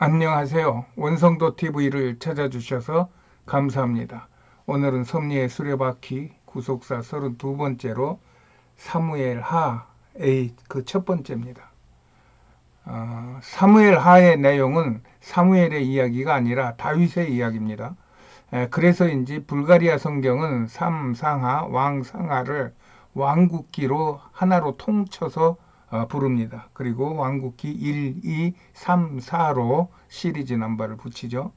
안녕하세요. 원성도 TV를 찾아주셔서 감사합니다. 오늘은 섭리의 수레바퀴 구속사 32번째로 사무엘 하의 그 첫 번째입니다. 사무엘 하의 내용은 사무엘의 이야기가 아니라 다윗의 이야기입니다. 그래서인지 불가리아 성경은 삼상하, 왕상하를 왕국기로 하나로 통쳐서 부릅니다. 그리고 왕국기 1, 2, 3, 4로 시리즈 넘버를 붙이죠.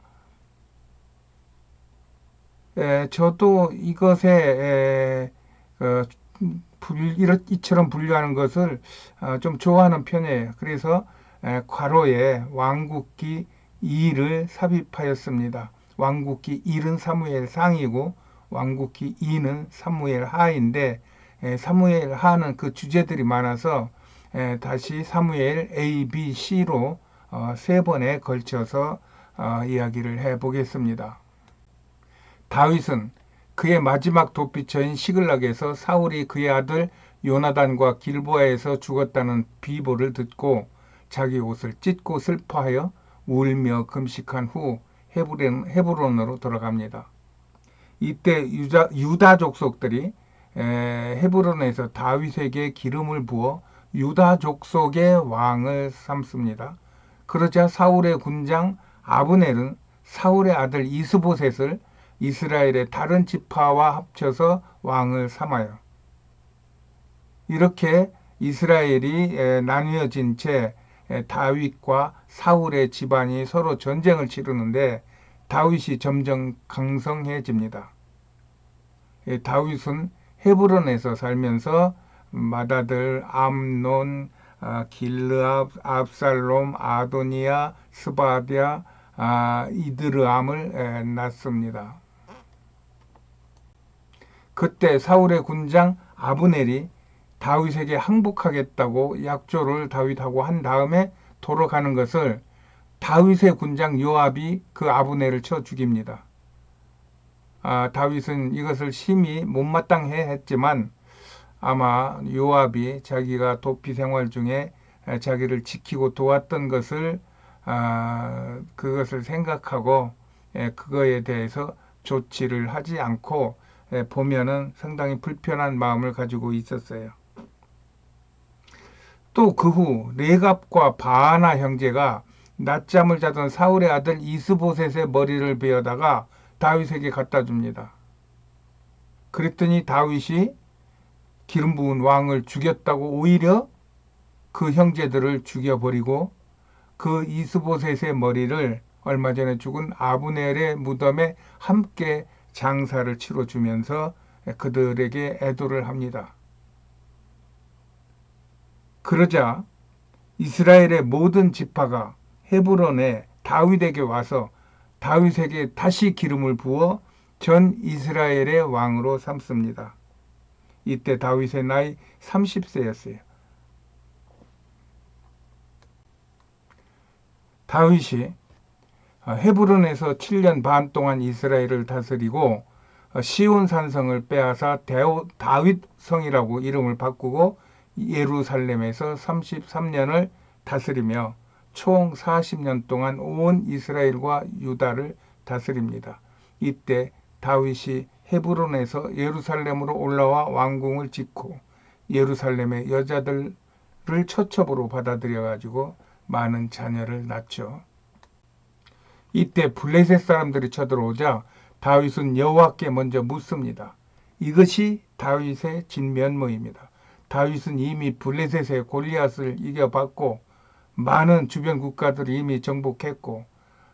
저도 이것에 이처럼 분류하는 것을 좀 좋아하는 편이에요. 그래서 괄호에 왕국기 2를 삽입하였습니다. 왕국기 1은 사무엘 상이고 왕국기 2는 사무엘 하인데 사무엘 하는 그 주제들이 많아서 다시 사무엘 A, B, C로 세 번에 걸쳐서 이야기를 해보겠습니다. 다윗은 그의 마지막 도피처인 시글락에서 사울이 그의 아들 요나단과 길보아에서 죽었다는 비보를 듣고 자기 옷을 찢고 슬퍼하여 울며 금식한 후 헤브론으로 돌아갑니다. 이때 유다 족속들이 헤브론에서 다윗에게 기름을 부어 유다 족속의 왕을 삼습니다. 그러자 사울의 군장 아브넬은 사울의 아들 이스보셋을 이스라엘의 다른 지파와 합쳐서 왕을 삼아요. 이렇게 이스라엘이 나뉘어진 채 다윗과 사울의 집안이 서로 전쟁을 치르는데 다윗이 점점 강성해집니다. 다윗은 헤브론에서 살면서 맏아들 암논, 길르압, 압살롬, 아도니아, 스바랴, 이드르암을 낳습니다. 그때 사울의 군장 아브넬이 다윗에게 항복하겠다고 약조를 다윗하고 한 다음에 돌아가는 것을 다윗의 군장 요압이 그 아브넬을 쳐 죽입니다. 다윗은 이것을 심히 못마땅해 했지만 아마 요압이 자기가 도피 생활 중에 자기를 지키고 도왔던 것을 그것을 생각하고 그거에 대해서 조치를 하지 않고 보면은 상당히 불편한 마음을 가지고 있었어요. 또 그 후 레갑과 바하나 형제가 낮잠을 자던 사울의 아들 이스보셋의 머리를 베어다가 다윗에게 갖다 줍니다. 그랬더니 다윗이 기름 부은 왕을 죽였다고 오히려 그 형제들을 죽여버리고 그 이스보셋의 머리를 얼마 전에 죽은 아브넬의 무덤에 함께 장사를 치러주면서 그들에게 애도를 합니다. 그러자 이스라엘의 모든 지파가 헤브론에 다윗에게 와서 다윗에게 다시 기름을 부어 전 이스라엘의 왕으로 삼습니다. 이때 다윗의 나이 30세였어요. 다윗이 헤브론에서 7년 반 동안 이스라엘을 다스리고 시온 산성을 빼앗아 다윗성이라고 이름을 바꾸고 예루살렘에서 33년을 다스리며 총 40년 동안 온 이스라엘과 유다를 다스립니다. 이때 다윗이 헤브론에서 예루살렘으로 올라와 왕궁을 짓고 예루살렘의 여자들을 처첩으로 받아들여 가지고 많은 자녀를 낳죠. 이때 블레셋 사람들이 쳐들어오자 다윗은 여호와께 먼저 묻습니다. 이것이 다윗의 진면모입니다. 다윗은 이미 블레셋의 골리앗을 이겨봤고 많은 주변 국가들이 이미 정복했고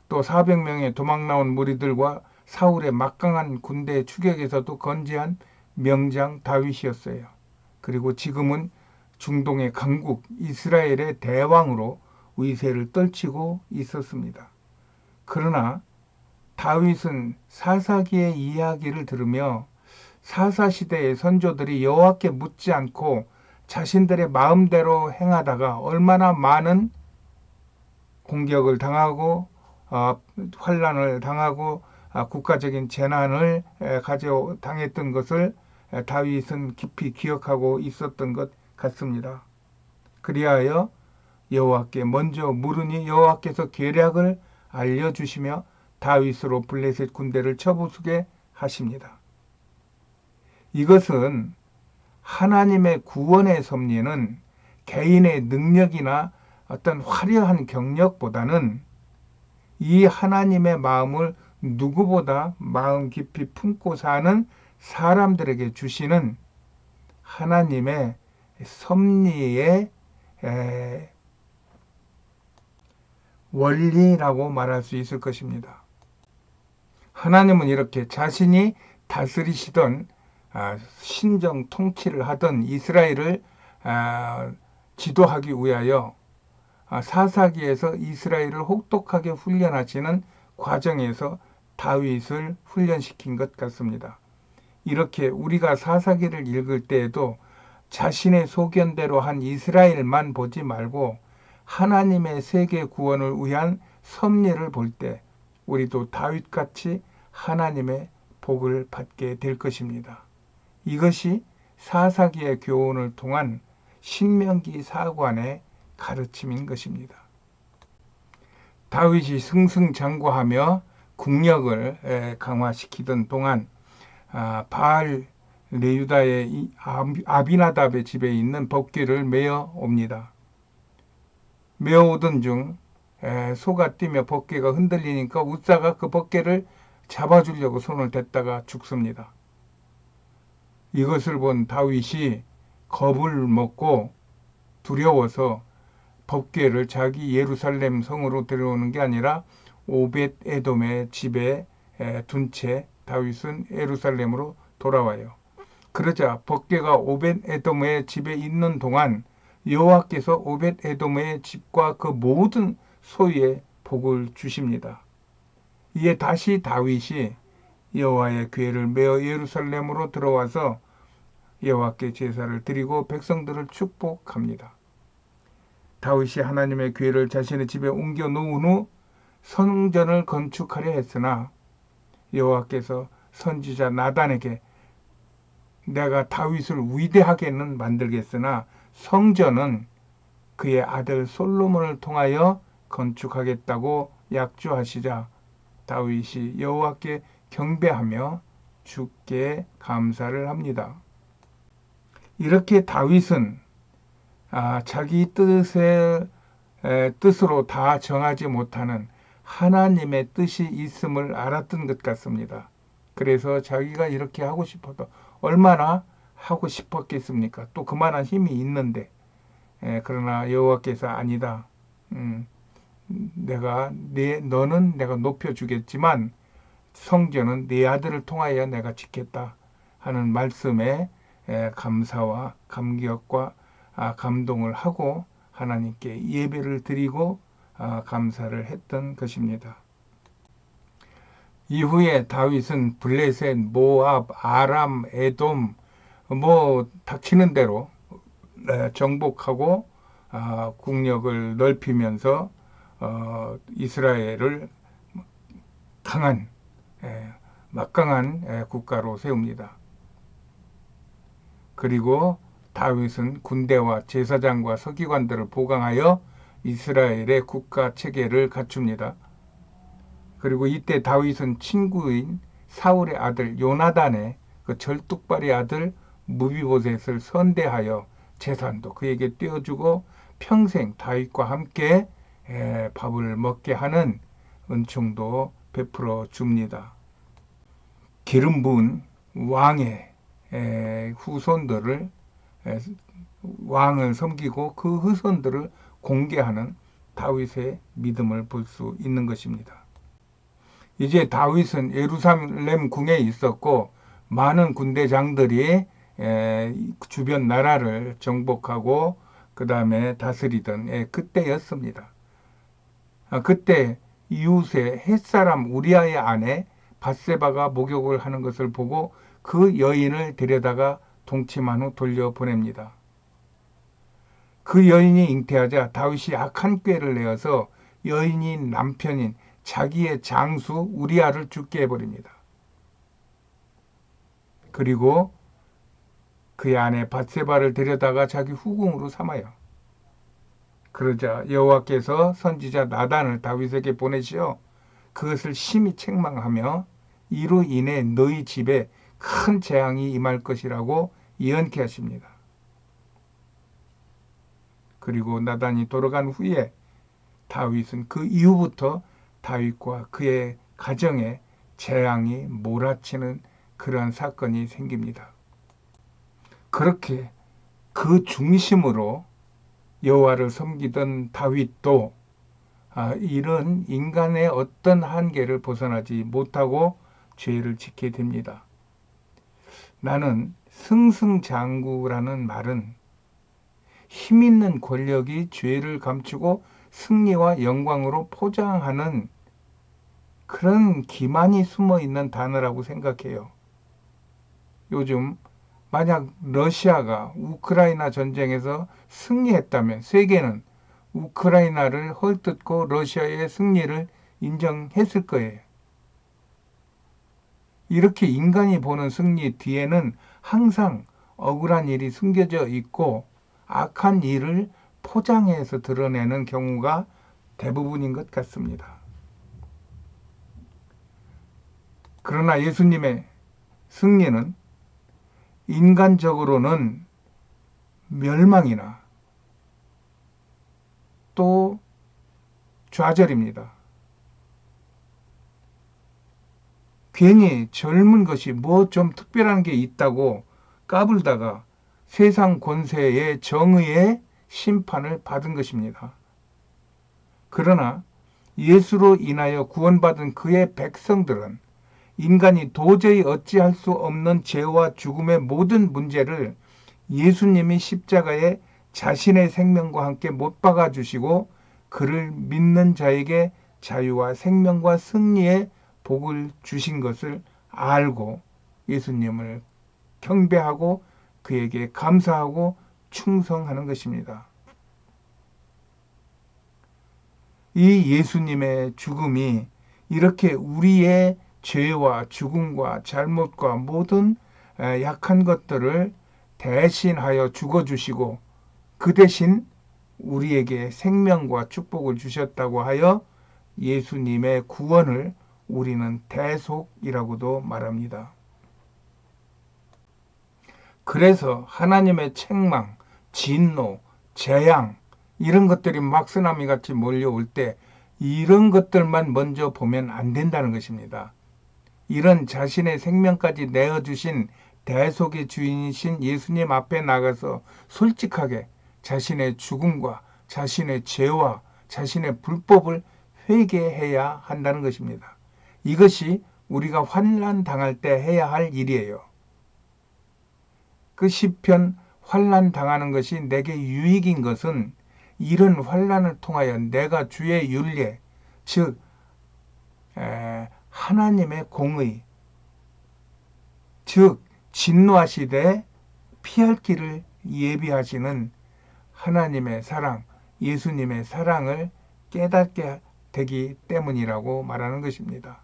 또 400명의 도망 나온 무리들과 사울의 막강한 군대 추격에서도 건재한 명장 다윗이었어요. 그리고 지금은 중동의 강국 이스라엘의 대왕으로 위세를 떨치고 있었습니다. 그러나 다윗은 사사기의 이야기를 들으며 사사시대의 선조들이 여호와께 묻지 않고 자신들의 마음대로 행하다가 얼마나 많은 공격을 당하고 환란을 당하고 국가적인 재난을 당했던 것을 다윗은 깊이 기억하고 있었던 것 같습니다. 그리하여 여호와께 먼저 물으니 여호와께서 계략을 알려주시며 다윗으로 블레셋 군대를 쳐부수게 하십니다. 이것은 하나님의 구원의 섭리는 개인의 능력이나 어떤 화려한 경력보다는 이 하나님의 마음을 누구보다 마음 깊이 품고 사는 사람들에게 주시는 하나님의 섭리의 원리라고 말할 수 있을 것입니다. 하나님은 이렇게 자신이 다스리시던 신정 통치를 하던 이스라엘을 지도하기 위하여 사사기에서 이스라엘을 혹독하게 훈련하시는 과정에서 다윗을 훈련시킨 것 같습니다. 이렇게 우리가 사사기를 읽을 때에도 자신의 소견대로 한 이스라엘만 보지 말고 하나님의 세계 구원을 위한 섭리를 볼 때 우리도 다윗같이 하나님의 복을 받게 될 것입니다. 이것이 사사기의 교훈을 통한 신명기 사관의 가르침인 것입니다. 다윗이 승승장구하며 국력을 강화시키던 동안 바알 레유다의 아비나답의 집에 있는 법궤를 메어 옵니다. 메어 오던 중 소가 뛰며 법궤가 흔들리니까 웃사가 그 법궤를 잡아주려고 손을 댔다가 죽습니다. 이것을 본 다윗이 겁을 먹고 두려워서 법궤를 자기 예루살렘 성으로 데려오는 게 아니라 오벳 에돔의 집에 둔 채 다윗은 예루살렘으로 돌아와요. 그러자 법궤가 오벳 에돔의 집에 있는 동안 여호와께서 오벳 에돔의 집과 그 모든 소유에 복을 주십니다. 이에 다시 다윗이 여호와의 궤를 메어 예루살렘으로 들어와서 여호와께 제사를 드리고 백성들을 축복합니다. 다윗이 하나님의 궤를 자신의 집에 옮겨 놓은 후 성전을 건축하려 했으나 여호와께서 선지자 나단에게 내가 다윗을 위대하게는 만들겠으나 성전은 그의 아들 솔로몬을 통하여 건축하겠다고 약조하시자 다윗이 여호와께 경배하며 주께 감사를 합니다. 이렇게 다윗은 자기 뜻으로 다 정하지 못하는 하나님의 뜻이 있음을 알았던 것 같습니다. 그래서 자기가 이렇게 하고 싶어도 얼마나 하고 싶었겠습니까? 또 그만한 힘이 있는데 그러나 여호와께서 아니다. 너는 내가 높여주겠지만 성전은 네 아들을 통하여 내가 짓겠다 하는 말씀에 감사와 감격과 감동을 하고 하나님께 예배를 드리고 감사를 했던 것입니다. 이후에 다윗은 블레셋, 모압, 아람, 에돔 닥치는 대로 정복하고 국력을 넓히면서 이스라엘을 막강한 국가로 세웁니다. 그리고 다윗은 군대와 제사장과 서기관들을 보강하여 이스라엘의 국가 체계를 갖춥니다. 그리고 이때 다윗은 친구인 사울의 아들 요나단의 그 절뚝발의 아들 무비보셋을 선대하여 재산도 그에게 떼어주고 평생 다윗과 함께 밥을 먹게 하는 은총도 베풀어 줍니다. 기름 부은 왕의 후손들을 왕을 섬기고 그 후손들을 공개하는 다윗의 믿음을 볼 수 있는 것입니다. 이제 다윗은 예루살렘 궁에 있었고 많은 군대장들이 주변 나라를 정복하고 그 다음에 다스리던 그때였습니다. 그때 이웃의 햇사람 우리아의 아내 밧세바가 목욕을 하는 것을 보고 그 여인을 데려다가 동침한 후 돌려보냅니다. 그 여인이 잉태하자 다윗이 악한 꾀를 내어서 여인인 남편인 자기의 장수 우리아를 죽게 해버립니다. 그리고 그의 아내 밧세바를 데려다가 자기 후궁으로 삼아요. 그러자 여호와께서 선지자 나단을 다윗에게 보내시어 그것을 심히 책망하며 이로 인해 너희 집에 큰 재앙이 임할 것이라고 예언케 하십니다. 그리고 나단이 돌아간 후에 다윗은 그 이후부터 다윗과 그의 가정에 재앙이 몰아치는 그러한 사건이 생깁니다. 그렇게 그 중심으로 여호와를 섬기던 다윗도 이런 인간의 어떤 한계를 벗어나지 못하고 죄를 짓게 됩니다. 나는 승승장구라는 말은 힘있는 권력이 죄를 감추고 승리와 영광으로 포장하는 그런 기만이 숨어있는 단어라고 생각해요. 요즘 만약 러시아가 우크라이나 전쟁에서 승리했다면 세계는 우크라이나를 헐뜯고 러시아의 승리를 인정했을 거예요. 이렇게 인간이 보는 승리 뒤에는 항상 억울한 일이 숨겨져 있고 악한 일을 포장해서 드러내는 경우가 대부분인 것 같습니다. 그러나 예수님의 승리는 인간적으로는 멸망이나 또 좌절입니다. 괜히 젊은 것이 뭐 좀 특별한 게 있다고 까불다가 세상 권세의 정의의 심판을 받은 것입니다. 그러나 예수로 인하여 구원받은 그의 백성들은 인간이 도저히 어찌할 수 없는 죄와 죽음의 모든 문제를 예수님이 십자가에 자신의 생명과 함께 못 박아 주시고 그를 믿는 자에게 자유와 생명과 승리의 복을 주신 것을 알고 예수님을 경배하고 그에게 감사하고 충성하는 것입니다. 이 예수님의 죽음이 이렇게 우리의 죄와 죽음과 잘못과 모든 약한 것들을 대신하여 죽어주시고 그 대신 우리에게 생명과 축복을 주셨다고 하여 예수님의 구원을 우리는 대속이라고도 말합니다. 그래서 하나님의 책망, 진노, 재앙 이런 것들이 막 쓰나미 같이 몰려올 때 이런 것들만 먼저 보면 안 된다는 것입니다. 이런 자신의 생명까지 내어주신 대속의 주인이신 예수님 앞에 나가서 솔직하게 자신의 죽음과 자신의 죄와 자신의 불법을 회개해야 한다는 것입니다. 이것이 우리가 환난 당할 때 해야 할 일이에요. 그 시편 환난 당하는 것이 내게 유익인 것은 이런 환난을 통하여 내가 주의 율례, 즉 하나님의 공의, 즉 진노하시되 피할 길을 예비하시는 하나님의 사랑, 예수님의 사랑을 깨닫게 되기 때문이라고 말하는 것입니다.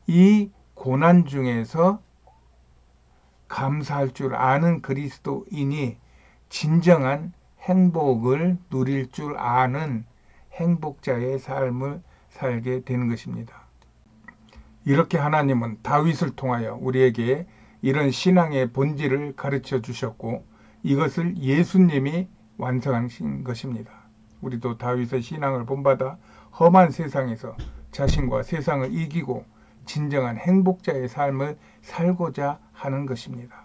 이 고난 중에서 감사할 줄 아는 그리스도인이 진정한 행복을 누릴 줄 아는 행복자의 삶을 살게 되는 것입니다. 이렇게 하나님은 다윗을 통하여 우리에게 이런 신앙의 본질을 가르쳐 주셨고 이것을 예수님이 완성하신 것입니다. 우리도 다윗의 신앙을 본받아 험한 세상에서 자신과 세상을 이기고 진정한 행복자의 삶을 살고자 하는 것입니다.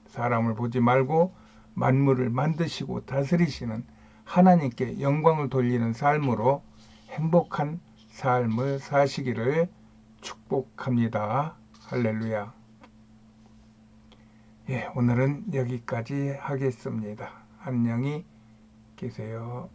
사람을 보지 말고 만물을 만드시고 다스리시는 하나님께 영광을 돌리는 삶으로 행복한 삶을 사시기를 축복합니다. 할렐루야. 오늘은 여기까지 하겠습니다. 안녕히 계세요.